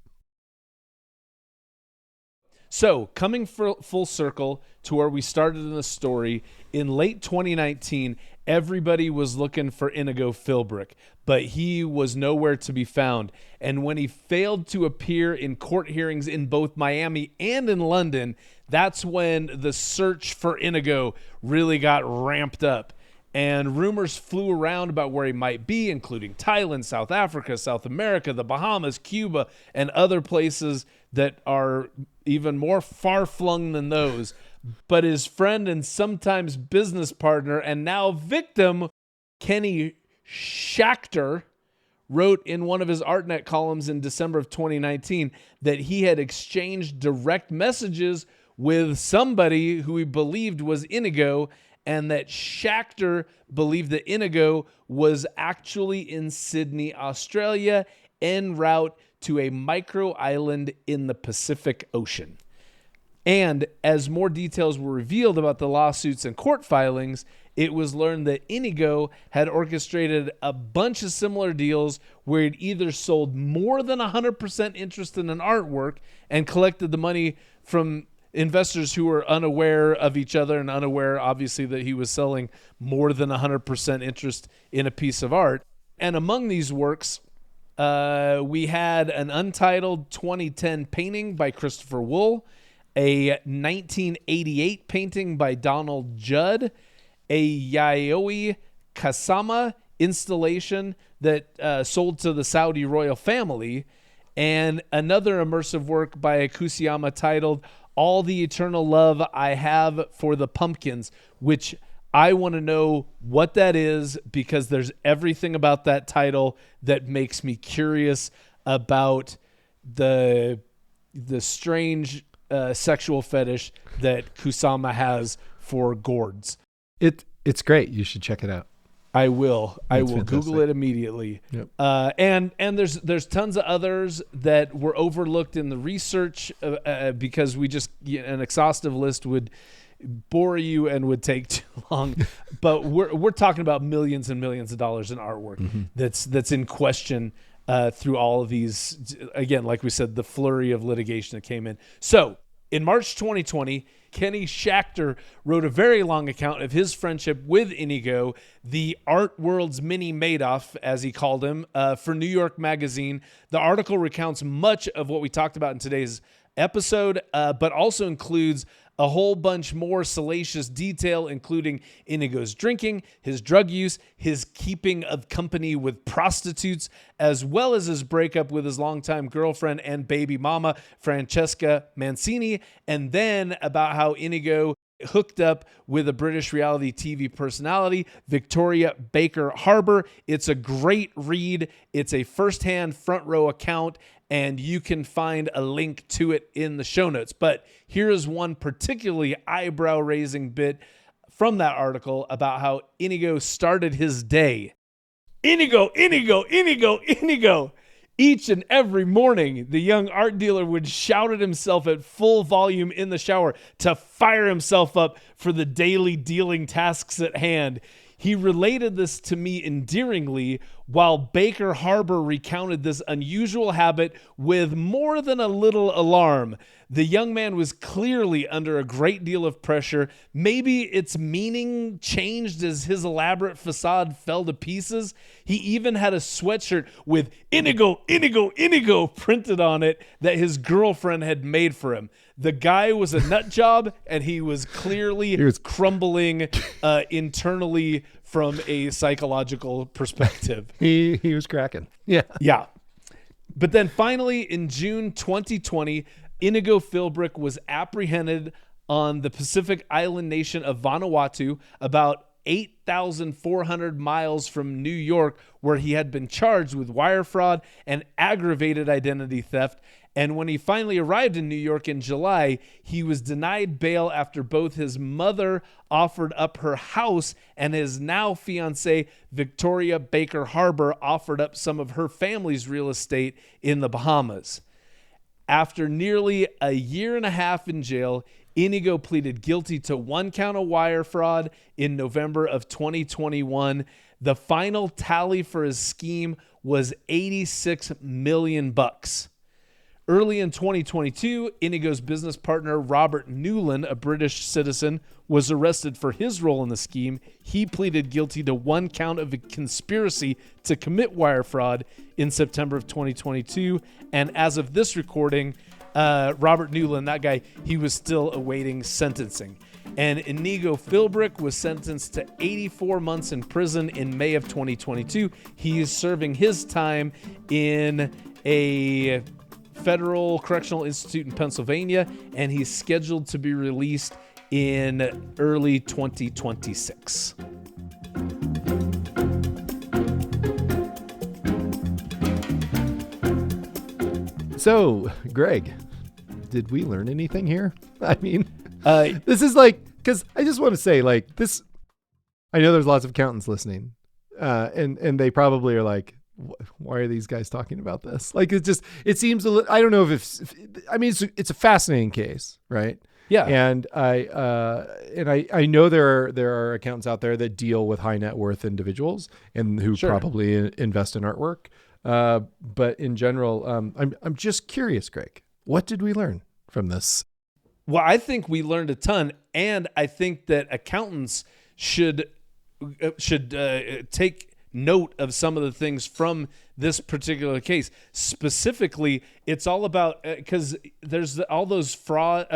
So, coming full circle to where we started in the story, in late 2019, everybody was looking for Inigo Philbrick, but he was nowhere to be found. And when he failed to appear in court hearings in both Miami and in London, that's when the search for Inigo really got ramped up. And rumors flew around about where he might be, including Thailand, South Africa, South America, the Bahamas, Cuba, and other places that are even more far-flung than those. But his friend and sometimes business partner and now victim, Kenny Schachter, wrote in one of his ArtNet columns in December of 2019 that he had exchanged direct messages with somebody who he believed was Inigo, and that Schachter believed that Inigo was actually in Sydney, Australia, en route to a micro island in the Pacific Ocean. And as more details were revealed about the lawsuits and court filings, it was learned that Inigo had orchestrated a bunch of similar deals where he'd either sold more than 100% interest in an artwork and collected the money from investors who were unaware of each other and unaware, obviously, that he was selling more than 100% interest in a piece of art. And among these works, we had an untitled 2010 painting by Christopher Wool, a 1988 painting by Donald Judd, a Yayoi Kasama installation that sold to the Saudi royal family, and another immersive work by Kusiyama titled All the Eternal Love I Have for the Pumpkins, which I want to know what that is, because there's everything about that title that makes me curious about the strange sexual fetish that Kusama has for gourds. It's great. You should check it out. I will. I will fantastic. Google it immediately. Yep. And there's tons of others that were overlooked in the research because we just an exhaustive list would bore you and would take too long. But we're talking about millions and millions of dollars in artwork that's in question through all of these. Again, like we said, the flurry of litigation that came in. So in March 2020, Kenny Schachter wrote a very long account of his friendship with Inigo, the art world's mini Madoff, as he called him, for New York Magazine. The article recounts much of what we talked about in today's episode, but also includes a whole bunch more salacious detail, including Inigo's drinking, his drug use, his keeping of company with prostitutes, as well as his breakup with his longtime girlfriend and baby mama, Francesca Mancini, and then about how Inigo hooked up with a British reality TV personality, Victoria Baker Harbour. It's a great read. It's a firsthand front row account, and you can find a link to it in the show notes. But here is one particularly eyebrow-raising bit from that article about how Inigo started his day. Inigo, Inigo, Inigo, Inigo. Each and every morning, the young art dealer would shout at himself at full volume in the shower to fire himself up for the daily dealing tasks at hand. He related this to me endearingly, while Baker Harbour recounted this unusual habit with more than a little alarm. The young man was clearly under a great deal of pressure. Maybe its meaning changed as his elaborate facade fell to pieces. He even had a sweatshirt with Inigo, Inigo, Inigo printed on it that his girlfriend had made for him. The guy was a nut job, and he was clearly crumbling internally from a psychological perspective. He was cracking. Yeah. Yeah. But then finally, in June 2020, Inigo Philbrick was apprehended on the Pacific island nation of Vanuatu, about 8,400 miles from New York, where he had been charged with wire fraud and aggravated identity theft. And when he finally arrived in New York in July, he was denied bail after both his mother offered up her house and his now fiancée, Victoria Baker Harbour, offered up some of her family's real estate in the Bahamas. After nearly a year and a half in jail, Inigo pleaded guilty to one count of wire fraud in November of 2021. The final tally for his scheme was $86 million. Early in 2022, Inigo's business partner, Robert Newland, a British citizen, was arrested for his role in the scheme. He pleaded guilty to one count of a conspiracy to commit wire fraud in September of 2022. And as of this recording, Robert Newland, that guy, he was still awaiting sentencing. And Inigo Philbrick was sentenced to 84 months in prison in May of 2022. He is serving his time in a Federal Correctional Institute in Pennsylvania, and he's scheduled to be released in early 2026. So, Greg, did we learn anything here? I mean, this is like, because I just want to say, like, this I know there's lots of accountants listening, and they probably are like, why are these guys talking about this? Like, it seems a little, I don't know it's a fascinating case, right? Yeah. And I know there are accountants out there that deal with high net worth individuals and who probably invest in artwork. But in general, I'm just curious, Greg, what did we learn from this? Well, I think we learned a ton, and I think that accountants should take note of some of the things from this particular case. Specifically, it's all about because there's all those fraud,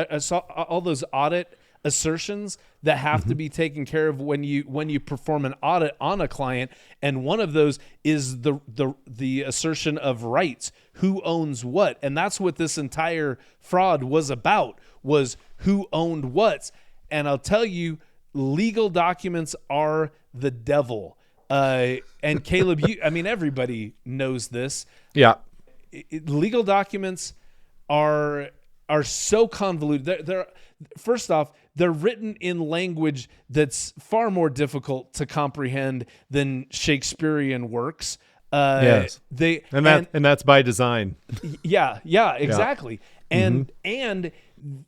all those audit assertions that have to be taken care of when you perform an audit on a client, and one of those is the assertion of rights, who owns what, and that's what this entire fraud was about, was who owned what. And I'll tell you, legal documents are the devil. And Caleb, everybody knows this. Yeah. Legal documents are so convoluted. They're first off, they're written in language that's far more difficult to comprehend than Shakespearean works. Yes. And that's by design. Yeah, exactly. Yeah. And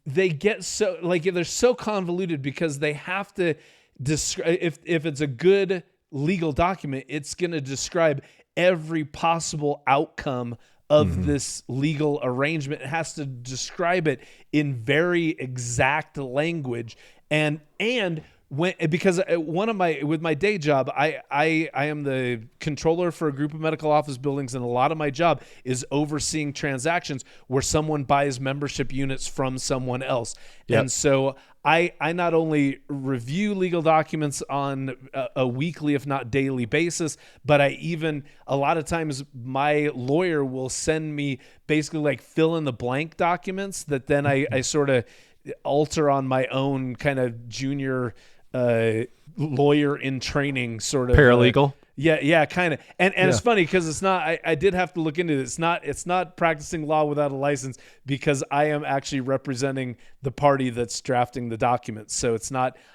they get so, like, they're so convoluted because they have to describe, if it's a good legal document, it's going to describe every possible outcome of this legal arrangement. It has to describe it in very exact language. Because with my day job, I am the controller for a group of medical office buildings, and a lot of my job is overseeing transactions where someone buys membership units from someone else. Yep. And so I not only review legal documents on a weekly, if not daily basis, but a lot of times my lawyer will send me basically like fill in the blank documents that then I sort of alter on my own kind of junior lawyer in training sort of paralegal. Yeah, kind of. And it's funny because it's not, I did have to look into it. It's not practicing law without a license, because I am actually representing the party that's drafting the documents. So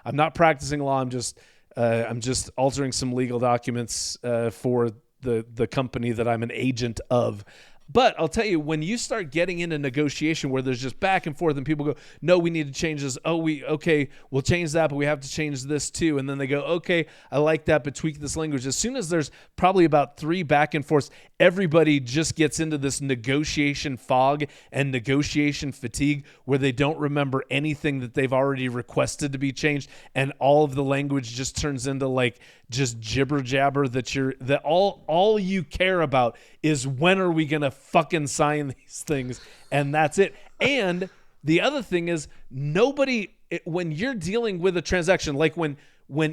I'm not practicing law. I'm just altering some legal documents for the company that I'm an agent of. But I'll tell you, when you start getting into negotiation where there's just back and forth and people go, no, we need to change this. Okay, we'll change that, but we have to change this too. And then they go, okay, I like that, but tweak this language. As soon as there's probably about 3 back and forths, everybody just gets into this negotiation fog and negotiation fatigue where they don't remember anything that they've already requested to be changed. And all of the language just turns into like just jibber jabber that all you care about is when are we going to fucking sign these things, and that's it. And the other thing is, when you're dealing with a transaction, like when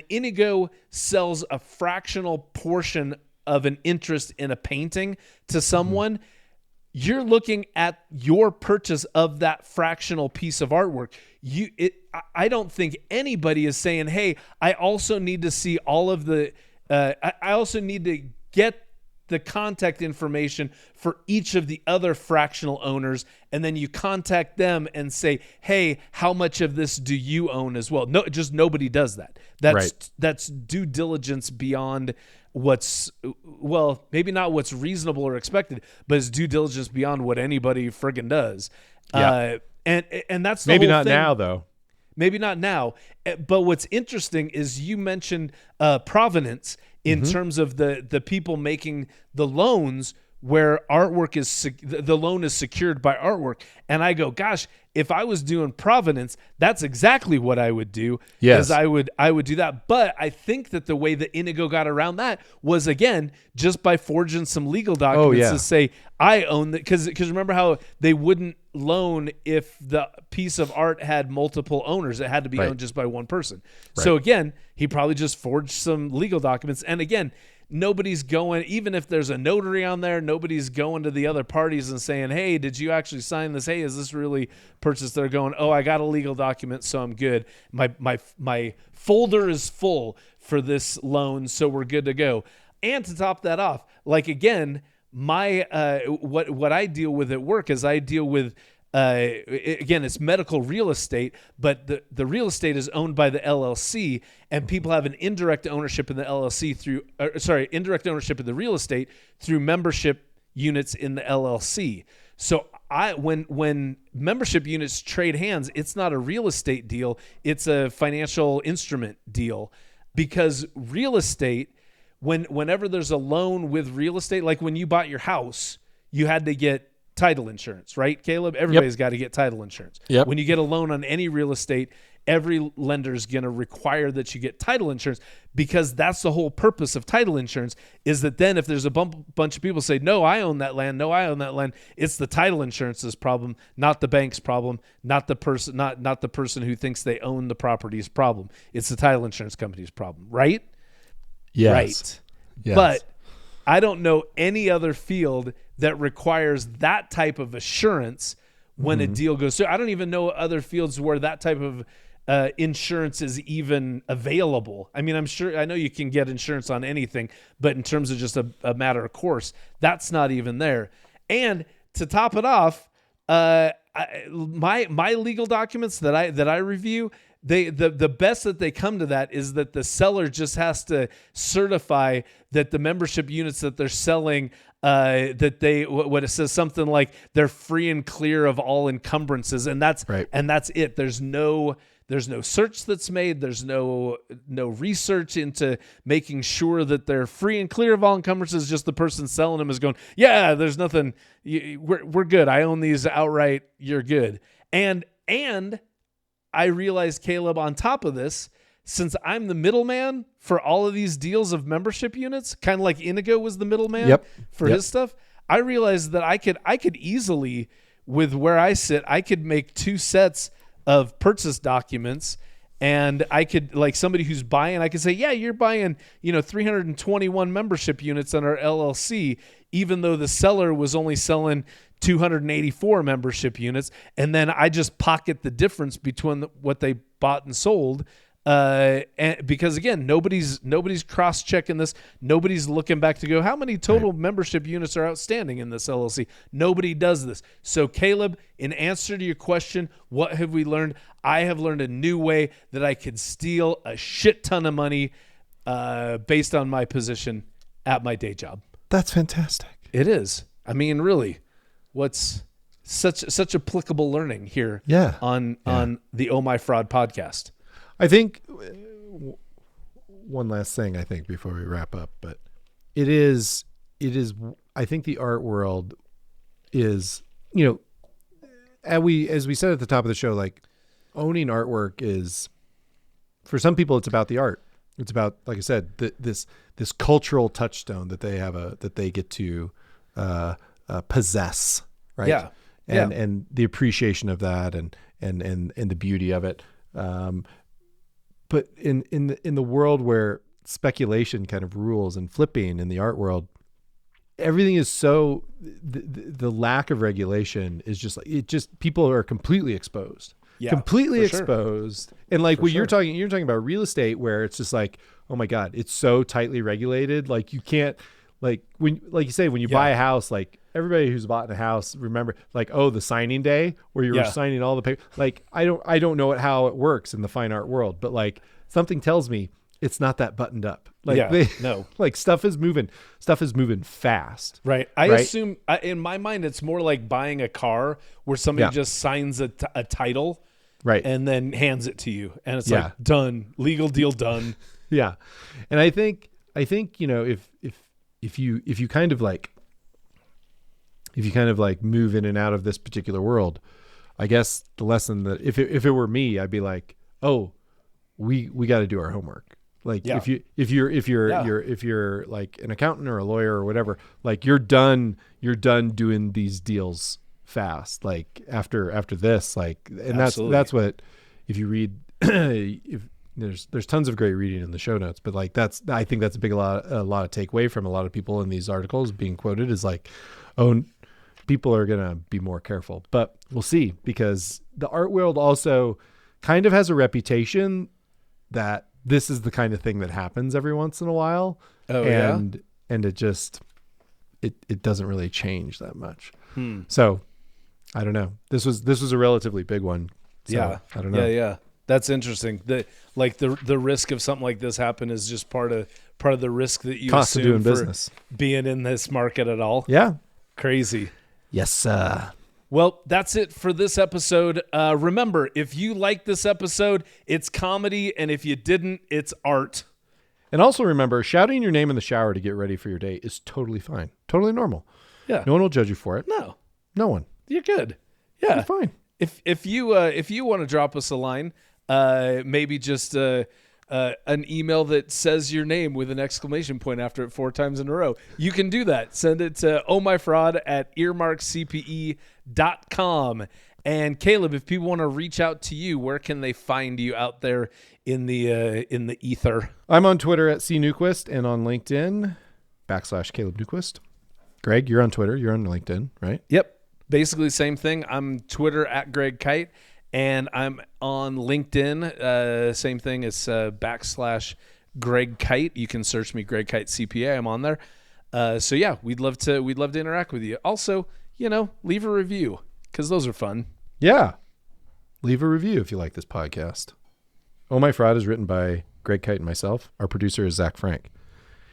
Inigo sells a fractional portion of an interest in a painting to someone, you're looking at your purchase of that fractional piece of artwork. I don't think anybody is saying, hey, I also need to see all of the I also need to get the contact information for each of the other fractional owners, and then you contact them and say, hey, how much of this do you own as well? No, just nobody does that. That's due diligence beyond maybe not what's reasonable or expected, but it's due diligence beyond what anybody friggin' does. Yeah. And that's the maybe whole not thing. Now though. Maybe not now. But what's interesting is you mentioned provenance in terms of the people making the loans where artwork is the loan is secured by artwork. And I go, gosh, if I was doing provenance, that's exactly what I would do. Yes, I would do that. But I think that the way that Inigo got around that was, again, just by forging some legal documents to say I own that. Because remember how they wouldn't loan if the piece of art had multiple owners. It had to be owned just by one person. Right. So again, he probably just forged some legal documents. And again, nobody's going, even if there's a notary on there, nobody's going to the other parties and saying, hey, did you actually sign this? Hey, is this really purchased? They're going, oh, I got a legal document, so I'm good. My folder is full for this loan, so we're good to go. And to top that off, like, again, my what I deal with at work is I deal with again, it's medical real estate, but the real estate is owned by the LLC, and people have an indirect ownership in the LLC indirect ownership in the real estate through membership units in the LLC. So when membership units trade hands, it's not a real estate deal, it's a financial instrument deal, because real estate, whenever there's a loan with real estate, like when you bought your house, you had to get title insurance, right, Caleb? Everybody's got to get title insurance. Yep. When you get a loan on any real estate, every lender is going to require that you get title insurance, because that's the whole purpose of title insurance, is that then if there's a bunch of people say, no, I own that land, it's the title insurance's problem, not the bank's problem, not the person, not the person who thinks they own the property's problem. It's the title insurance company's problem, right? Yes. Right. Yes. But I don't know any other field that requires that type of assurance when a deal goes through. I don't even know other fields where that type of insurance is even available. I mean, I know you can get insurance on anything, but in terms of just a matter of course, that's not even there. And to top it off, my legal documents that I review, the best that they come to that is that the seller just has to certify that the membership units that they're selling, that what it says, something like they're free and clear of all encumbrances, and that's right. And that's it. There's no search that's made. There's no research into making sure that they're free and clear of all encumbrances. Just the person selling them is going, yeah, there's nothing. We're good. I own these outright. You're good. And I realized, Caleb, on top of this, since I'm the middleman for all of these deals of membership units, kind of like Inigo was the middleman for his stuff, I realized that I could easily, with where I sit, I could make 2 sets of purchase documents, and I could, like somebody who's buying, I could say, yeah, you're buying, 321 membership units on our LLC, even though the seller was only selling 284 membership units, and then I just pocket the difference between what they bought and sold. And because again, nobody's cross-checking this. Nobody's looking back to go, how many total membership units are outstanding in this LLC? Nobody does this. So Caleb, in answer to your question, what have we learned? I have learned a new way that I could steal a shit ton of money based on my position at my day job. That's fantastic. It is. I mean, really, what's such applicable learning here on the Oh My Fraud podcast. I think one last thing, I think, before we wrap up, but it is, I think the art world is, as we said at the top of the show, like owning artwork is, for some people, it's about the art. It's about, like I said, this cultural touchstone that they have that they get to possess, right? Yeah. And the appreciation of that and the beauty of it. But in the world where speculation kind of rules and flipping in the art world, everything is so, the lack of regulation is just like, people are completely exposed. Completely exposed. Sure. And like you're talking about real estate, where it's just like, oh my God, it's so tightly regulated. Like you can't, like you say, when you buy a house, like everybody who's bought a house, remember, like, the signing day where you were signing all the paper. Like, I don't know how it works in the fine art world, but like something tells me it's not that buttoned up. Like like stuff is moving fast. Right. I assume in my mind, it's more like buying a car where somebody just signs a title, right, and then hands it to you, and it's like done, legal deal done. Yeah. And I think, if you kind of like move in and out of this particular world, I guess the lesson that if it were me, I'd be like, oh, we got to do our homework. Like if you're like an accountant or a lawyer or whatever, like you're done doing these deals fast. Like after this, like, and that's what, if you read, there's tons of great reading in the show notes, but like I think that's a lot of takeaway from a lot of people in these articles being quoted is like, oh, people are gonna be more careful. But we'll see, because the art world also kind of has a reputation that this is the kind of thing that happens every once in a while. And it just it doesn't really change that much. So I don't know. This was a relatively big one. So, Yeah. I don't know. Yeah. That's interesting. The risk of something like this happen is just part of the risk that you Cost of assume doing for business. being in this market at all. Yeah. Crazy. Yes, sir. Well, that's it for this episode. Remember, if you like this episode, it's comedy, and if you didn't, it's art. And also remember, shouting your name in the shower to get ready for your day is totally fine. Totally normal. Yeah. No one will judge you for it. No. No one. You're good. Yeah. You're fine. If you want to drop us a line, maybe just an email that says your name with an exclamation point after it 4 times in a row, you can do that. Send it to ohmyfraud@earmarkcpe.com. And Caleb, if people want to reach out to you, where can they find you out there in the ether? I'm on Twitter at Newquist and on LinkedIn /Caleb Newquist. Greg, you're on Twitter. You're on LinkedIn, right? Yep. Basically same thing. I'm Twitter at Greg Kyte, and I'm on LinkedIn. Same thing as /Greg Kyte. You can search me, Greg Kyte CPA. I'm on there. So yeah, we'd love to interact with you. Also, leave a review because those are fun. Yeah. Leave a review if you like this podcast. Oh My Fraud is written by Greg Kyte and myself. Our producer is Zach Frank.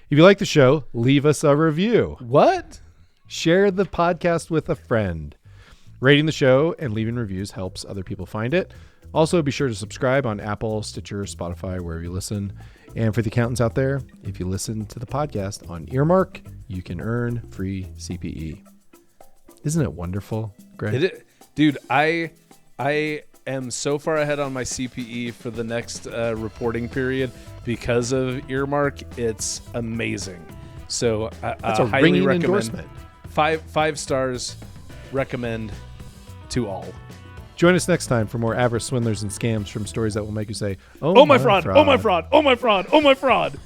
If you like the show, leave us a review. What? Share the podcast with a friend. Rating the show and leaving reviews helps other people find it. Also, be sure to subscribe on Apple, Stitcher, Spotify, wherever you listen. And for the accountants out there, if you listen to the podcast on Earmark, you can earn free CPE. Isn't it wonderful, Greg? Dude, I am so far ahead on my CPE for the next reporting period because of Earmark. It's amazing. So That's a highly ringing recommend. endorsement. 5 stars. Recommend to all. Join us next time for more avarice, swindlers, and scams from stories that will make you say, Oh my fraud! Oh my fraud! Oh my fraud! Oh my fraud!